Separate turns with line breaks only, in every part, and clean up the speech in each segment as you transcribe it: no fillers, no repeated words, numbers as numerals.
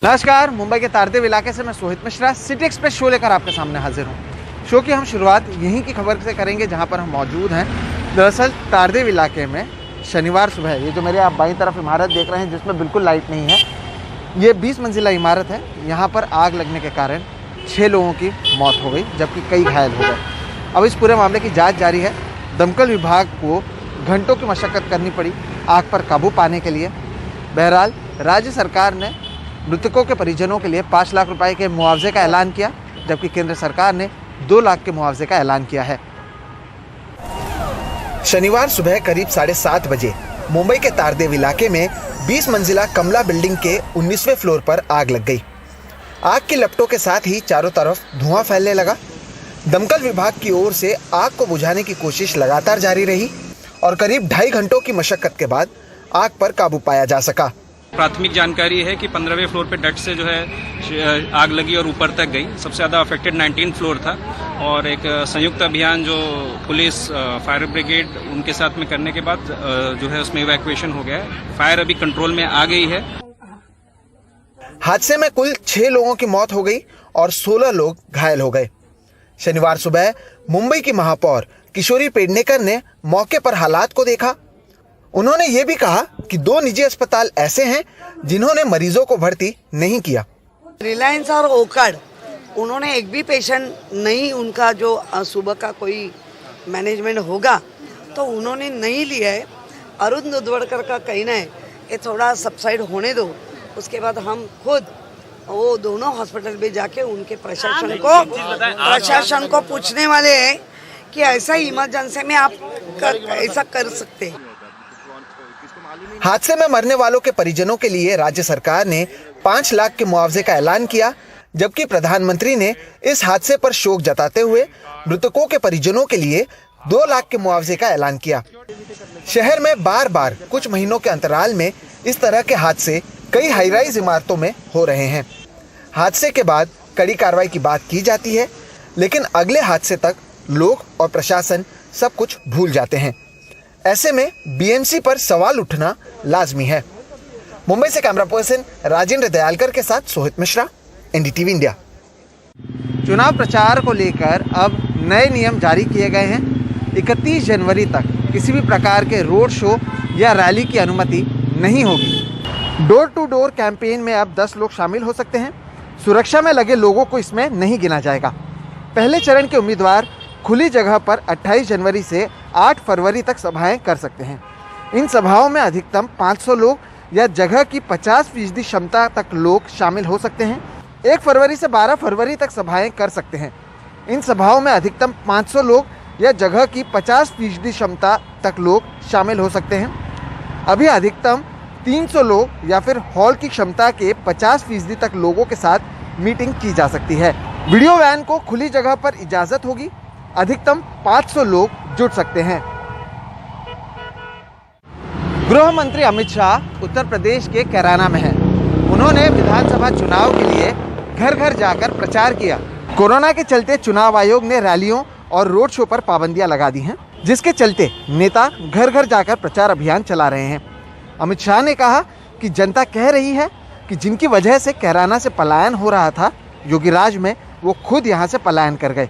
नमस्कार, मुंबई के तारदेव इलाके से मैं Sohit Mishra city express show लेकर आपके सामने हाजिर हूँ। शो की हम शुरुआत यहीं की खबर से करेंगे जहाँ पर हम मौजूद हैं। दरअसल तारदेव इलाके में शनिवार सुबह ये जो मेरे आप बाईं तरफ इमारत देख रहे हैं जिसमें बिल्कुल लाइट नहीं है, ये 20 मंजिला इमारत है। यहाँ पर आग लगने के कारण 6 लोगों की मौत हो गई जबकि कई घायल हो गए। अब इस पूरे मामले की जाँच जारी है। दमकल विभाग को घंटों की मशक्कत करनी पड़ी आग पर काबू पाने के लिए। बहरहाल राज्य सरकार ने मृतकों के परिजनों के लिए 5 लाख रुपए के मुआवजे का ऐलान किया, जबकि केंद्र सरकार ने 2 लाख के मुआवजे का ऐलान किया है। शनिवार सुबह करीब 7:30 बजे मुंबई के तारदेव इलाके में 20 मंजिला कमला बिल्डिंग के 19वें फ्लोर पर आग लग गई। आग की लपटों के साथ ही चारों तरफ धुआं फैलने लगा। दमकल विभाग की ओर से आग को बुझाने की कोशिश लगातार जारी रही और करीब 2.5 घंटों की मशक्कत के बाद आग पर काबू पाया जा सका।
प्राथमिक जानकारी है कि 15वें फ्लोर पे डट से जो है आग लगी और ऊपर तक गई। सबसे ज़्यादा अफेक्टेड 19 फ्लोर था और एक संयुक्त अभियान जो पुलिस फायर ब्रिगेड उनके साथ में करने के बाद जो है उसमें इवैक्यूएशन हो गया है। फायर अभी कंट्रोल में आ गई है।
हादसे में कुल 6 लोगों की मौत हो गई और 16 लोग घायल हो गए। शनिवार सुबह मुंबई की महापौर किशोरी पेडनेकर ने मौके पर हालात को देखा। उन्होंने ये भी कहा कि 2 निजी अस्पताल ऐसे हैं जिन्होंने मरीजों को भर्ती नहीं किया।
रिलायंस और ओकड़ उन्होंने एक भी पेशेंट नहीं, उनका जो सुबह का कोई मैनेजमेंट होगा तो उन्होंने नहीं लिया है। अरुण दुधवड़कर का कहना है ये थोड़ा सबसाइड होने दो, उसके बाद हम खुद वो दोनों हॉस्पिटल में जाके उनके प्रशासन को पूछने वाले हैं कि ऐसा इमरजेंसी में आप ऐसा कर सकते हैं।
हादसे में मरने वालों के परिजनों के लिए राज्य सरकार ने 5 लाख के मुआवजे का ऐलान किया, जबकि प्रधानमंत्री ने इस हादसे पर शोक जताते हुए मृतकों के परिजनों के लिए 2 लाख के मुआवजे का ऐलान किया। शहर में बार बार कुछ महीनों के अंतराल में इस तरह के हादसे कई हाई राइज इमारतों में हो रहे हैं। हादसे के बाद कड़ी कार्रवाई की बात की जाती है, लेकिन अगले हादसे तक लोग और प्रशासन सब कुछ भूल जाते हैं। ऐसे में बीएमसी पर सवाल उठना लाजमी है। मुंबई से कैमरा पर्सन राजेंद्र दयालकर के साथ सोहित मिश्रा, एनडीटीवी इंडिया। चुनाव प्रचार को लेकर अब नए नियम जारी किए गए हैं। 31 जनवरी तक किसी भी प्रकार के रोड शो या रैली की अनुमति नहीं होगी। डोर टू डोर कैंपेन में अब 10 लोग शामिल हो सकते हैं। सुरक्षा में लगे लोगों को इसमें नहीं गिना जाएगा। पहले चरण के उम्मीदवार खुली जगह पर 28 जनवरी से 8 फरवरी तक सभाएं कर सकते हैं। इन सभाओं में अधिकतम 500 लोग या जगह की 50% क्षमता तक लोग शामिल हो सकते हैं। 1 फरवरी से 12 फरवरी तक सभाएं कर सकते हैं। इन सभाओं में अधिकतम 500 लोग या जगह की 50% क्षमता तक लोग शामिल हो सकते हैं। अभी अधिकतम 300 लोग या फिर हॉल की क्षमता के 50% तक लोगों के साथ मीटिंग की जा सकती है। वीडियो वैन को खुली जगह पर इजाज़त होगी। अधिकतम 500 लोग जुट सकते हैं। गृह मंत्री अमित शाह उत्तर प्रदेश के कैराना में हैं। उन्होंने विधानसभा चुनाव के लिए घर घर जाकर प्रचार किया। कोरोना के चलते चुनाव आयोग ने रैलियों और रोड शो पर पाबंदियां लगा दी हैं, जिसके चलते नेता घर घर जाकर प्रचार अभियान चला रहे हैं। अमित शाह ने कहा कि जनता कह रही है कि जिनकी वजह से कैराना से पलायन हो रहा था योगीराज में, वो खुद यहाँ से पलायन कर गए।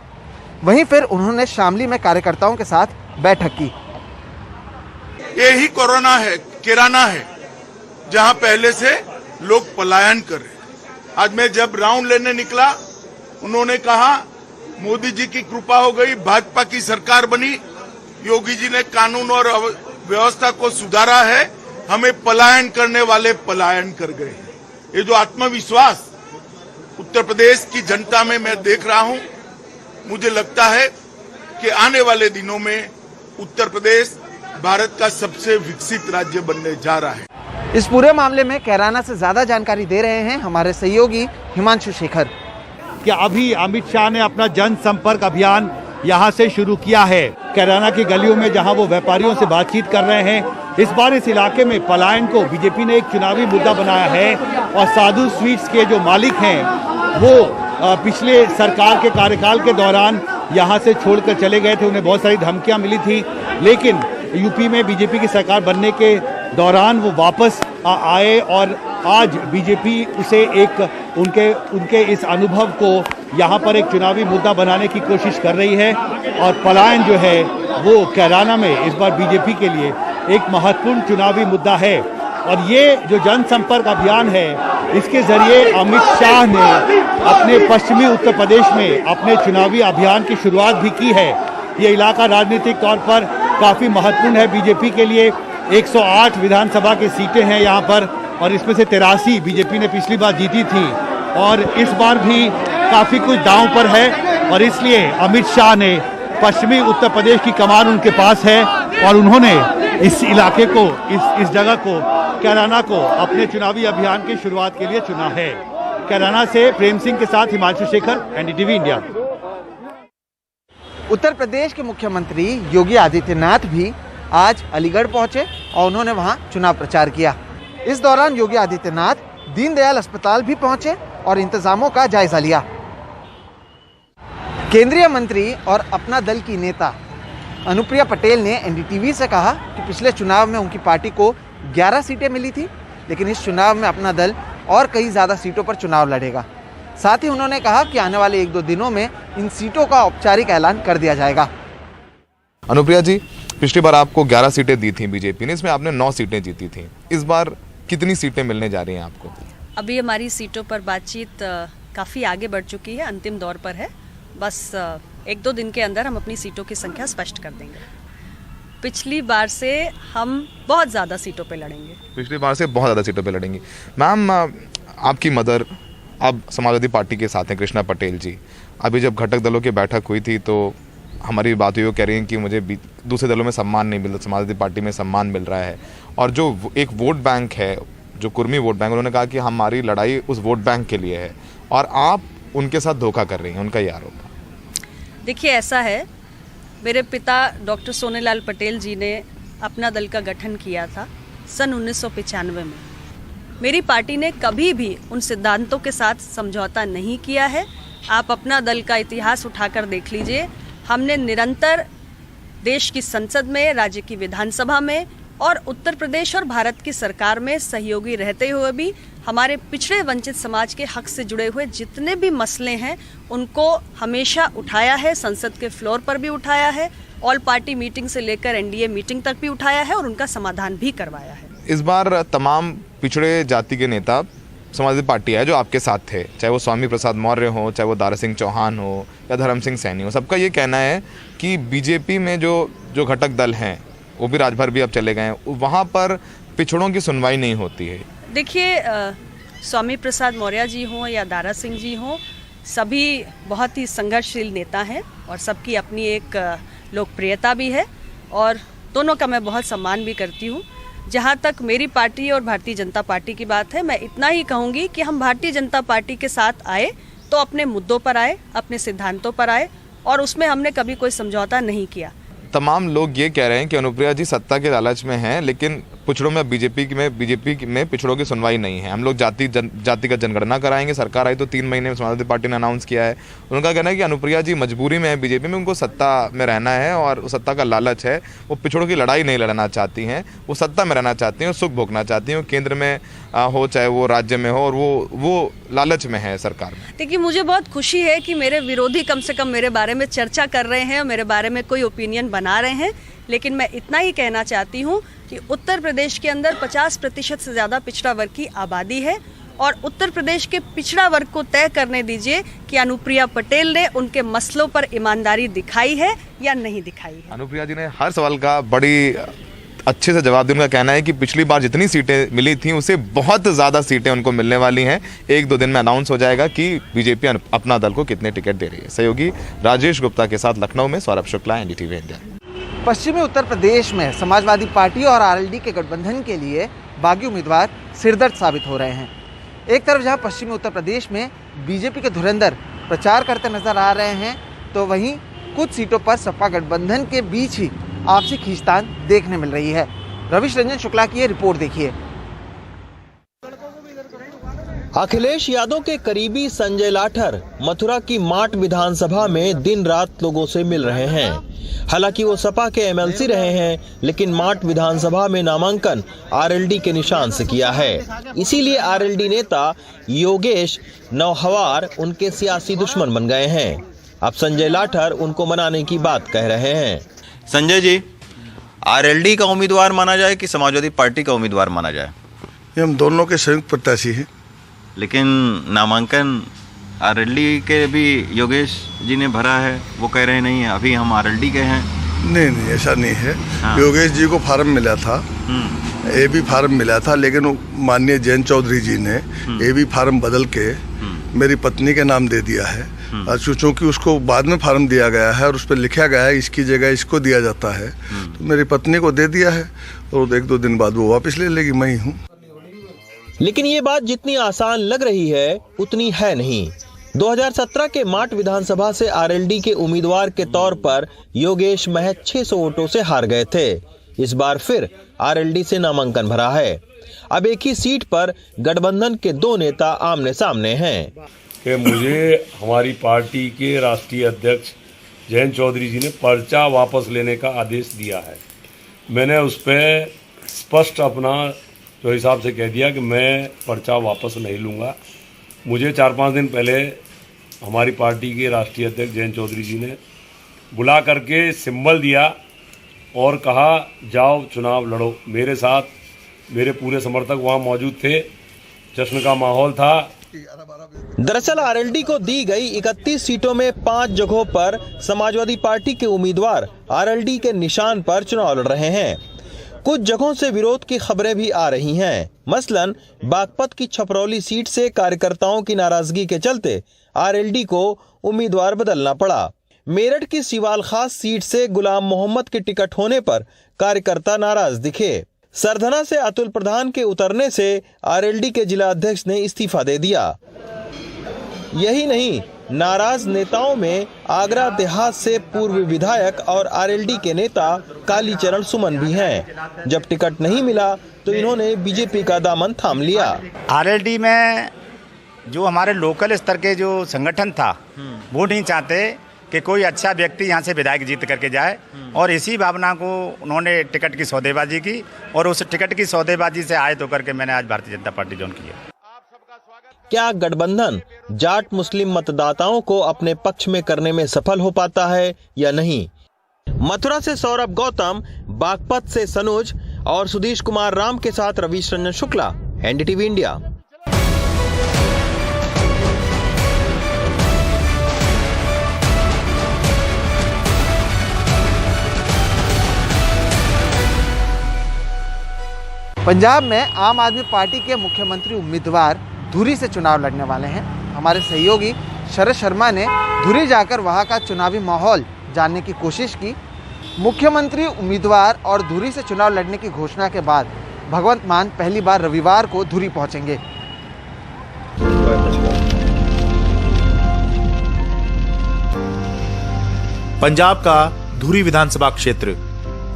वहीं फिर उन्होंने शामली में कार्यकर्ताओं के साथ बैठक की।
यही कोरोना है, किराना है, जहां पहले से लोग पलायन कर रहे। आज मैं जब राउंड लेने निकला, उन्होंने कहा मोदी जी की कृपा हो गई, भाजपा की सरकार बनी, योगी जी ने कानून और व्यवस्था को सुधारा है, हमें पलायन करने वाले पलायन कर गए। ये जो आत्मविश्वास उत्तर प्रदेश की जनता में मैं देख रहा हूं, मुझे लगता है कि आने वाले दिनों में उत्तर प्रदेश भारत का सबसे विकसित राज्य बनने जा रहा है।
इस पूरे मामले में कैराना से ज्यादा जानकारी दे रहे हैं हमारे सहयोगी हिमांशु शेखर।
कि अभी अमित शाह ने अपना जनसंपर्क अभियान यहां से शुरू किया है। कैराना की गलियों में जहां वो व्यापारियों से बातचीत कर रहे हैं। इस बार इस इलाके में पलायन को बीजेपी ने एक चुनावी मुद्दा बनाया है और साधु स्वीट्स के जो मालिक हैं वो पिछले सरकार के कार्यकाल के दौरान यहाँ से छोड़कर चले गए थे। उन्हें बहुत सारी धमकियाँ मिली थी, लेकिन यूपी में बीजेपी की सरकार बनने के दौरान वो वापस आए और आज बीजेपी उसे एक उनके इस अनुभव को यहाँ पर एक चुनावी मुद्दा बनाने की कोशिश कर रही है और पलायन जो है वो कैराना में इस बार बीजेपी के लिए एक महत्वपूर्ण चुनावी मुद्दा है। और ये जो जनसंपर्क अभियान है इसके जरिए अमित शाह ने अपने पश्चिमी उत्तर प्रदेश में अपने चुनावी अभियान की शुरुआत भी की है। ये इलाका राजनीतिक तौर पर काफ़ी महत्वपूर्ण है बीजेपी के लिए। 108 विधानसभा की सीटें हैं यहाँ पर और इसमें से 83 बीजेपी ने पिछली बार जीती थी और इस बार भी काफ़ी कुछ दांव पर है और इसलिए अमित शाह ने पश्चिमी उत्तर प्रदेश की कमान उनके पास है और उन्होंने इस इलाके को इस जगह को कैराना को अपने चुनावी अभियान की शुरुआत के लिए चुना है। कैराना से प्रेम सिंह के साथ हिमांशु शेखर, एनडीटीवी इंडिया।
उत्तर प्रदेश के मुख्यमंत्री योगी आदित्यनाथ भी आज अलीगढ़ पहुंचे और उन्होंने वहां चुनाव प्रचार किया। इस दौरान योगी आदित्यनाथ दीनदयाल अस्पताल भी पहुंचे और इंतजामों का जायजा लिया। केंद्रीय मंत्री और अपना दल की नेता अनुप्रिया पटेल ने एनडीटीवी से कहा कि पिछले चुनाव में उनकी पार्टी को 11 सीटें मिली थी, लेकिन इस चुनाव में अपना दल और कई ज़्यादा सीटों पर चुनाव लड़ेगा। साथ ही उन्होंने कहा कि आने वाले 1-2 दिनों में इन सीटों का औपचारिक ऐलान कर दिया जाएगा।
अनुप्रिया जी, पिछली बार आपको 11 सीटें दी थी बीजेपी ने, इसमें आपने 9 सीटें जीती थी। इस बार कितनी सीटें मिलने जा रही हैं आपको?
अभी हमारी सीटों पर बातचीत काफ़ी आगे बढ़ चुकी है, अंतिम दौर पर है। बस 1-2 दिन के अंदर हम अपनी सीटों की संख्या स्पष्ट कर देंगे। पिछली बार से हम बहुत ज़्यादा सीटों पे लड़ेंगे।
पिछली बार से बहुत ज़्यादा सीटों पे लड़ेंगी। मैम, आपकी मदर अब समाजवादी पार्टी के साथ हैं, कृष्णा पटेल जी। अभी जब घटक दलों की बैठक हुई थी तो हमारी बात हुई, वो कह रही हैं कि मुझे दूसरे दलों में सम्मान नहीं मिल रहा, समाजवादी पार्टी में सम्मान मिल रहा है। और जो एक वोट बैंक है, जो कुर्मी वोट बैंक, उन्होंने कहा कि हमारी लड़ाई उस वोट बैंक के लिए है और आप उनके साथ धोखा कर रही हैं, उनका ये आरोप है।
देखिए, ऐसा है, मेरे पिता डॉक्टर सोनेलाल पटेल जी ने अपना दल का गठन किया था सन 1995 में। मेरी पार्टी ने कभी भी उन सिद्धांतों के साथ समझौता नहीं किया है। आप अपना दल का इतिहास उठाकर देख लीजिए। हमने निरंतर देश की संसद में, राज्य की विधानसभा में और उत्तर प्रदेश और भारत की सरकार में सहयोगी रहते हुए भी हमारे पिछड़े वंचित समाज के हक से जुड़े हुए जितने भी मसले हैं उनको हमेशा उठाया है, संसद के फ्लोर पर भी उठाया है, ऑल पार्टी मीटिंग से लेकर एनडीए मीटिंग तक भी उठाया है और उनका समाधान भी करवाया है।
इस बार तमाम पिछड़े जाति के नेता समाजवादी पार्टी है जो आपके साथ थे, चाहे वो स्वामी प्रसाद मौर्य हो, चाहे वो दारा सिंह चौहान हो या धर्म सिंह सैनी हो, सबका ये कहना है कि बीजेपी में जो घटक दल हैं, वो भी राजभर भी अब चले गए हैं, वहाँ पर पिछड़ों की सुनवाई नहीं होती है।
देखिए, स्वामी प्रसाद मौर्य जी हों या दारा सिंह जी हों, सभी बहुत ही संघर्षशील नेता हैं और सबकी अपनी एक लोकप्रियता भी है और दोनों का मैं बहुत सम्मान भी करती हूँ। जहाँ तक मेरी पार्टी और भारतीय जनता पार्टी की बात है, मैं इतना ही कहूँगी कि हम भारतीय जनता पार्टी के साथ आए तो अपने मुद्दों पर आए, अपने सिद्धांतों पर आए और उसमें हमने कभी कोई समझौता नहीं किया।
तमाम लोग ये कह रहे हैं कि अनुप्रिया जी सत्ता के लालच में हैं, लेकिन पिछड़ों में बीजेपी में पिछड़ों की सुनवाई नहीं है। हम लोग जातिगत जनगणना कराएंगे, सरकार आई तो 3 महीने में समाजवादी पार्टी ने अनाउंस किया है। उनका कहना है कि अनुप्रिया जी मजबूरी में है बीजेपी में, उनको सत्ता में रहना है और सत्ता का लालच है। वो पिछड़ों की लड़ाई नहीं लड़ना चाहती हैं, वो सत्ता में रहना चाहती हैं, सुख भोगना चाहती हैं, केंद्र में हो चाहे वो राज्य में हो, और वो लालच में है सरकार में।
देखिए, मुझे बहुत खुशी है कि मेरे विरोधी कम से कम मेरे बारे में चर्चा कर रहे हैं और मेरे बारे में कोई ओपिनियन बना रहे हैं, लेकिन मैं इतना ही कहना चाहती हूँ कि उत्तर प्रदेश के अंदर 50% से ज़्यादा पिछड़ा वर्ग की आबादी है और उत्तर प्रदेश के पिछड़ा वर्ग को तय करने दीजिए कि अनुप्रिया पटेल ने उनके मसलों पर ईमानदारी दिखाई है या नहीं दिखाई है।
अनुप्रिया जी ने हर सवाल का बड़ी अच्छे से जवाब दिया। उनका कहना है कि पिछली बार जितनी सीटें मिली थी उससे बहुत ज़्यादा सीटें उनको मिलने वाली हैं। 1-2 दिन में अनाउंस हो जाएगा कि बीजेपी अपना दल को कितने टिकट दे रही है। सहयोगी राजेश गुप्ता के साथ लखनऊ में सौरभ शुक्ला, एनडीटीवी इंडिया।
पश्चिमी उत्तर प्रदेश में समाजवादी पार्टी और आरएलडी के गठबंधन के लिए बागी उम्मीदवार सिरदर्द साबित हो रहे हैं। एक तरफ जहां पश्चिमी उत्तर प्रदेश में बीजेपी के धुरंधर प्रचार करते नजर आ रहे हैं, तो वहीं कुछ सीटों पर सपा गठबंधन के बीच ही आपसी खींचतान देखने मिल रही है। रविश रंजन शुक्ला की ये रिपोर्ट देखिए।
अखिलेश यादव के करीबी संजय लाठर मथुरा की माट विधानसभा में दिन रात लोगों से मिल रहे हैं। हालांकि वो सपा के एमएलसी रहे हैं, लेकिन माट विधानसभा में नामांकन आरएलडी के निशान से किया है। इसीलिए आरएलडी नेता योगेश नौहवार उनके सियासी दुश्मन बन गए हैं। अब संजय लाठर उनको मनाने की बात कह रहे हैं।
संजय जी, आरएलडी का उम्मीदवार माना जाए कि समाजवादी पार्टी का उम्मीदवार माना जाए?
हम दोनों के संयुक्त प्रत्याशी हैं।
लेकिन नामांकन आरएलडी के भी योगेश जी ने भरा है, वो कह रहे नहीं है अभी हम आरएलडी के हैं।
नहीं, ऐसा नहीं है।
हाँ।
योगेश जी को फार्म मिला था, ए भी फार्म मिला था, लेकिन माननीय जयंत चौधरी जी ने ए भी फार्म बदल के मेरी पत्नी के नाम दे दिया है। चूंकि उसको बाद में फार्म दिया गया है और उस पर लिखा गया है इसकी जगह इसको दिया जाता है, तो मेरी पत्नी को दे दिया है और 1-2 दिन बाद वो वापस ले लेगी, मैं ही हूँ।
लेकिन ये बात जितनी आसान लग रही है उतनी है नहीं। 2017 के माट विधानसभा से आरएलडी के उम्मीदवार के तौर पर योगेश महज 600 वोटों से हार गए थे। इस बार फिर आरएलडी से नामांकन भरा है। अब एक ही सीट पर गठबंधन के 2 नेता आमने सामने हैं।
कि मुझे हमारी पार्टी के राष्ट्रीय अध्यक्ष जयंत चौधरी जी ने पर्चा वापस लेने का आदेश दिया है। मैंने उस पर स्पष्ट अपना जो हिसाब से कह दिया कि मैं पर्चा वापस नहीं लूँगा। मुझे 4-5 दिन पहले हमारी पार्टी के राष्ट्रीय अध्यक्ष जयंत चौधरी जी ने बुला करके सिंबल दिया और कहा जाओ चुनाव लड़ो। मेरे साथ मेरे पूरे समर्थक वहाँ मौजूद थे, जश्न का माहौल था।
दरअसल आरएलडी को दी गई 31 सीटों में 5 जगहों पर समाजवादी पार्टी के उम्मीदवार आरएलडी के निशान पर चुनाव लड़ रहे हैं। कुछ जगहों से विरोध की खबरें भी आ रही हैं। मसलन बागपत की छपरौली सीट से कार्यकर्ताओं की नाराजगी के चलते आरएलडी को उम्मीदवार बदलना पड़ा। मेरठ की सीवाल खास सीट से गुलाम मोहम्मद के टिकट होने पर कार्यकर्ता नाराज दिखे। सरधना से अतुल प्रधान के उतरने से आरएलडी के जिला अध्यक्ष ने इस्तीफा दे दिया। यही नहीं, नाराज नेताओं में आगरा देहात से पूर्व विधायक और आरएलडी के नेता कालीचरण सुमन भी हैं। जब टिकट नहीं मिला तो इन्होंने बीजेपी का दामन थाम लिया।
आरएलडी में जो हमारे लोकल स्तर के जो संगठन था वो नहीं चाहते कि कोई अच्छा व्यक्ति यहाँ से विधायक जीत करके जाए, और इसी भावना को उन्होंने टिकट की सौदेबाजी की और उस टिकट की सौदेबाजी से आयत होकर के मैंने आज भारतीय जनता पार्टी ज्वाइन किया।
क्या गठबंधन जाट मुस्लिम मतदाताओं को अपने पक्ष में करने में सफल हो पाता है या नहीं? मथुरा से सौरभ गौतम, बागपत से सनोज और सुधीश कुमार राम के साथ रवीश रंजन शुक्ला, एनडीटीवी इंडिया।
पंजाब में आम आदमी पार्टी के मुख्यमंत्री उम्मीदवार धुरी से चुनाव लड़ने वाले हैं। हमारे सहयोगी शरद शर्मा ने धुरी जाकर वहां का चुनावी माहौल जानने की कोशिश की। मुख्यमंत्री उम्मीदवार और धुरी से चुनाव लड़ने की घोषणा के बाद भगवंत मान पहली बार रविवार को धुरी पहुंचेंगे।
पंजाब का धुरी विधानसभा क्षेत्र,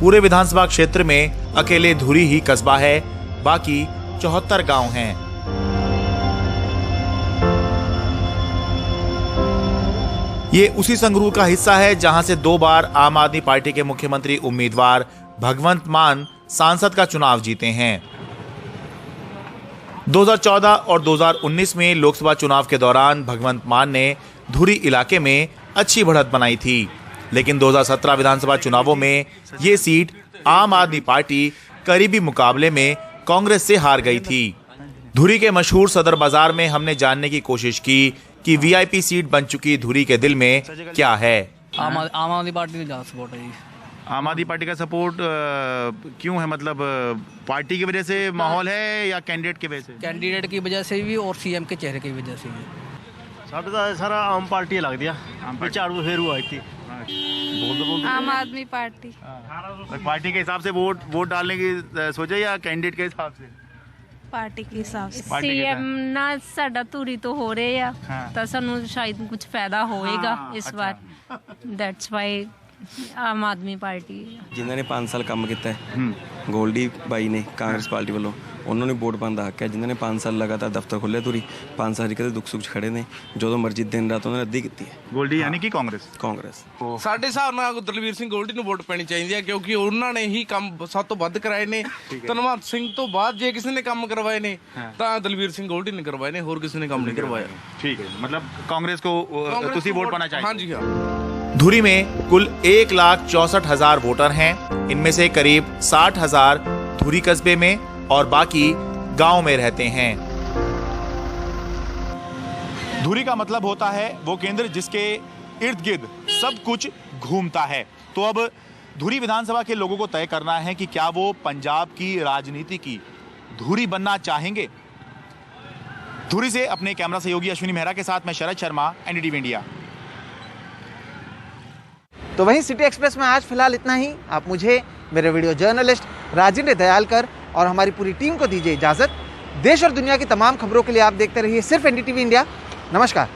पूरे विधानसभा क्षेत्र में अकेले धुरी ही कस्बा है, बाकी 74 गांव हैं। ये उसी संगरूर का हिस्सा है जहां से 2 बार आम आदमी पार्टी के मुख्यमंत्री उम्मीदवार भगवंत मान सांसद का चुनाव जीते हैं। 2014 और 2019 में लोकसभा चुनाव के दौरान भगवंत मान ने धुरी इलाके में अच्छी बढ़त बनाई थी, लेकिन 2017 विधानसभा चुनावों में ये सीट आम आदमी पार्टी करीबी मुकाबले में कांग्रेस से हार गई थी। धुरी के मशहूर सदर बाजार में हमने जानने की कोशिश की कि वीआईपी सीट बन चुकी धुरी के दिल में क्या है।
आम आदमी पार्टी का ज़्यादा सपोर्ट है जी।
आम आदमी पार्टी का सपोर्ट क्यों है? मतलब पार्टी की वजह से माहौल है या कैंडिडेट की वजह से?
कैंडिडेट की वजह से भी और सीएम के चेहरे की वजह से भी।
सारा आम पार्टी लग दिया, झाड़ू फेर हुआ थी।
आम आदमी पार्टी।
पार्टी के हिसाब से वोट डालने की सोचा या कैंडिडेट के हिसाब से?
पार्टी के हिसाब से। सीएम ना साडा धुरी तो हो रहे हैं तो सानू शायद कुछ फायदा होएगा इस बार, दैट्स वाई ਆਮ ਆਦਮੀ ਪਾਰਟੀ
ਜਿਨ੍ਹਾਂ ਨੇ 5 ਸਾਲ ਕੰਮ ਕੀਤਾ ਹੈ ਗੋਲਡੀ ਬਾਈ ਨੇ ਕਾਂਗਰਸ ਪਾਰਟੀ ਵੱਲੋਂ ਉਹਨਾਂ ਨੂੰ ਵੋਟ ਪਾਉਣ ਦਾ ਹੱਕ ਹੈ। ਜਿਨ੍ਹਾਂ ਨੇ 5 ਸਾਲ ਲਗਾਤਾਰ ਦਫ਼ਤਰ ਖੋਲ੍ਹਿਆ ਤੁਰੀ 5 ਸਾਲ ਕਦੇ ਦੁੱਖ ਸੁੱਖ 'ਚ ਖੜੇ ਨੇ ਜਦੋਂ ਮਰਜ਼ੀ ਦਿਨ ਰਾਤ ਉਹਨਾਂ ਨੇ ਅੱਧੀ ਕੀਤੀ ਹੈ।
ਗੋਲਡੀ ਯਾਨੀ ਕਿ ਕਾਂਗਰਸ
ਸਾਡੇ ਹਿਸਾਬ ਨਾਲ ਦਲਵੀਰ ਸਿੰਘ ਗੋਲਡੀ ਨੂੰ ਵੋਟ ਪੈਣੀ ਚਾਹੀਦੀ ਹੈ ਕਿਉਂਕਿ ਉਹਨਾਂ ਨੇ ਹੀ ਕੰਮ ਸਭ ਤੋਂ ਵੱਧ ਕਰਾਏ ਨੇ। ਧੰਨਵਾਦ ਸਿੰਘ ਤੋਂ ਬਾਅਦ ਜੇ ਕਿਸੇ ਨੇ ਕੰਮ ਕਰਵਾਏ ਨੇ ਤਾਂ ਦਲਵੀਰ ਸਿੰਘ ਗੋਲਡੀ ਨੇ ਕਰਵਾਏ ਨੇ, ਹੋਰ ਕਿਸੇ ਨੇ ਕੰਮ नहीं करवाया।
ठीक है, मतलब कांग्रेस को तुसी वोट पाना चाहिए।
हाँ जी हाँ।
धुरी में कुल 1,64,000 वोटर हैं। इनमें से करीब 60,000 धुरी कस्बे में और बाकी गांव में रहते हैं। धुरी का मतलब होता है वो केंद्र जिसके इर्द गिर्द सब कुछ घूमता है। तो अब धुरी विधानसभा के लोगों को तय करना है कि क्या वो पंजाब की राजनीति की धुरी बनना चाहेंगे। धुरी से अपने कैमरा सहयोगी अश्विनी मेहरा के साथ मैं शरद शर्मा, एनडीटीवी इंडिया।
तो वहीं सिटी एक्सप्रेस में आज फिलहाल इतना ही। आप मुझे, मेरे वीडियो जर्नलिस्ट राजेंद्र दयालकर और हमारी पूरी टीम को दीजिए इजाजत। देश और दुनिया की तमाम खबरों के लिए आप देखते रहिए सिर्फ एनडीटीवी इंडिया। नमस्कार।